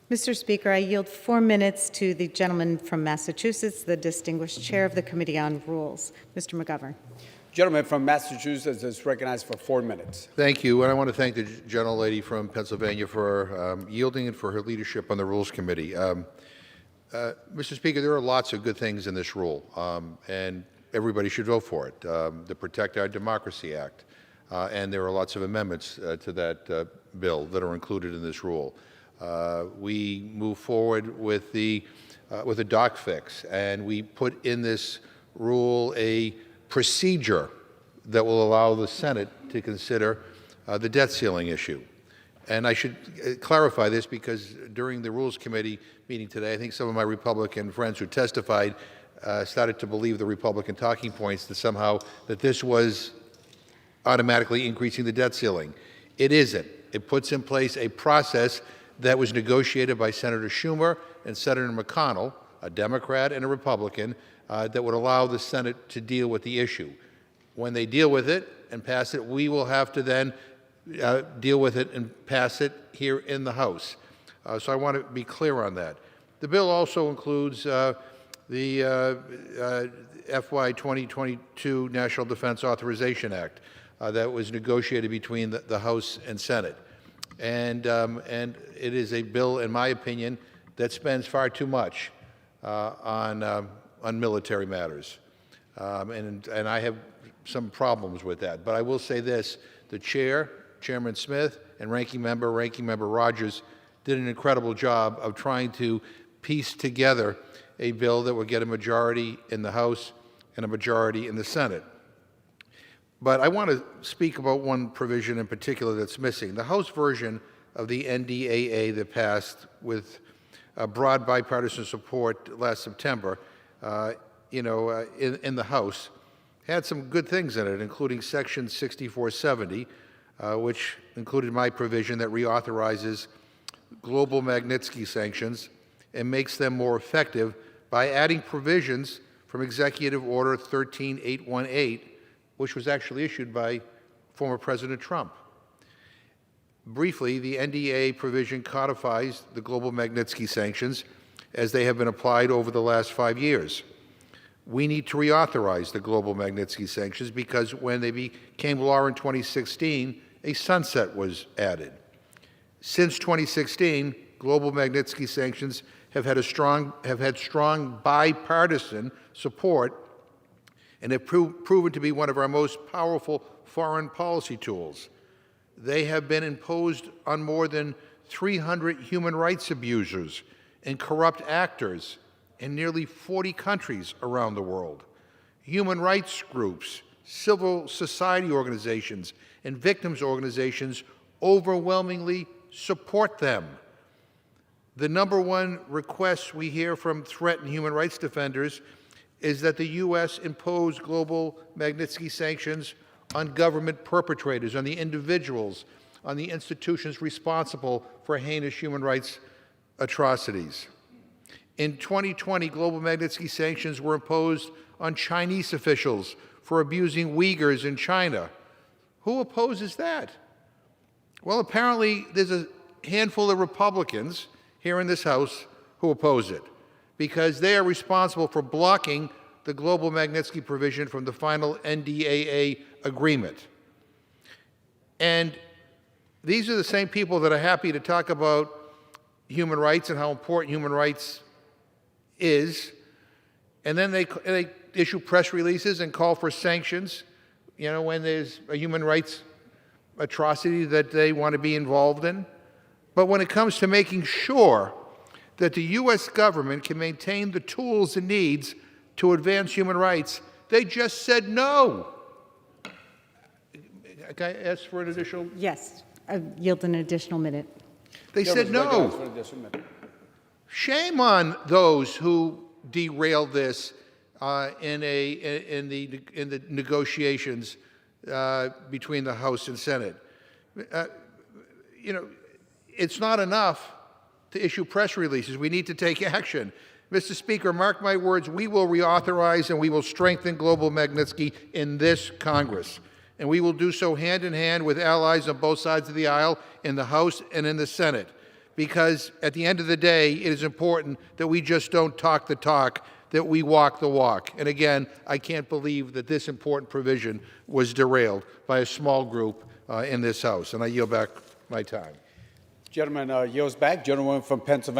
Mr. Speaker, I yield 4 minutes to the gentleman from Massachusetts, the distinguished chair of the Committee on Rules, Mr. McGovern. Gentleman from Massachusetts is recognized for 4 minutes. Thank you, and I want to thank the gentlelady from Pennsylvania for yielding and for her leadership on the Rules Committee. Mr. Speaker, there are lots of good things in this rule, and everybody should vote for it. The Protect Our Democracy Act, and there are lots of amendments to that bill that are included in this rule. We move forward with a doc fix, and we put in this rule a procedure that will allow the Senate to consider the debt ceiling issue. And I should clarify this because during the Rules Committee meeting today, I think some of my Republican friends who testified started to believe the Republican talking points that somehow that this was automatically increasing the debt ceiling. It isn't. It puts in place a process that was negotiated by Senator Schumer and Senator McConnell, a Democrat and a Republican, that would allow the Senate to deal with the issue. When they deal with it and pass it, we will have to then deal with it and pass it here in the House. So I want to be clear on that. The bill also includes the FY 2022 National Defense Authorization Act that was negotiated between the House and Senate. And it is a bill, in my opinion, that spends far too much on military matters. And I have some problems with that. But I will say this, the chair, Chairman Smith, and Ranking Member Rogers did an incredible job of trying to piece together a bill that would get a majority in the House and a majority in the Senate. But I want to speak about one provision in particular that's missing. The House version of the NDAA that passed with broad bipartisan support last September, in the House, had some good things in it, including Section 6470, which included my provision that reauthorizes global Magnitsky sanctions and makes them more effective by adding provisions from Executive Order 13818, which was actually issued by former President Trump. Briefly, the NDAA provision codifies the global Magnitsky sanctions as they have been applied over the last 5 years. We need to reauthorize the global Magnitsky sanctions because when they became law in 2016, a sunset was added. Since 2016, global Magnitsky sanctions have had strong bipartisan support and have proven to be one of our most powerful foreign policy tools. They have been imposed on more than 300 human rights abusers and corrupt actors in nearly 40 countries around the world. Human rights groups, civil society organizations, and victims organizations overwhelmingly support them. The number one request we hear from threatened human rights defenders is that the U.S. impose global Magnitsky sanctions on government perpetrators, on the individuals, on the institutions responsible for heinous human rights atrocities. In 2020, global Magnitsky sanctions were imposed on Chinese officials for abusing Uyghurs in China. Who opposes that? Well, apparently there's a handful of Republicans here in this House who oppose it because they are responsible for blocking the global Magnitsky provision from the final NDAA agreement. And these are the same people that are happy to talk about human rights and how important human rights is, and then they issue press releases and call for sanctions, when there's a human rights atrocity that they want to be involved in. But when it comes to making sure that the U.S. government can maintain the tools it needs to advance human rights, they just said no. Can I ask for an additional? Yes, I yield an additional minute. They said no. Shame on those who derailed this in the negotiations between the House and Senate. It's not enough to issue press releases. We need to take action. Mr. Speaker, mark my words, we will reauthorize and we will strengthen global Magnitsky in this Congress. And we will do so hand in hand with allies on both sides of the aisle in the House and in the Senate. because at the end of the day, it is important that we just don't talk the talk, that we walk the walk. And again, I can't believe that this important provision was derailed by a small group in this House. And I yield back my time. Gentleman yields back. Gentleman from Pennsylvania.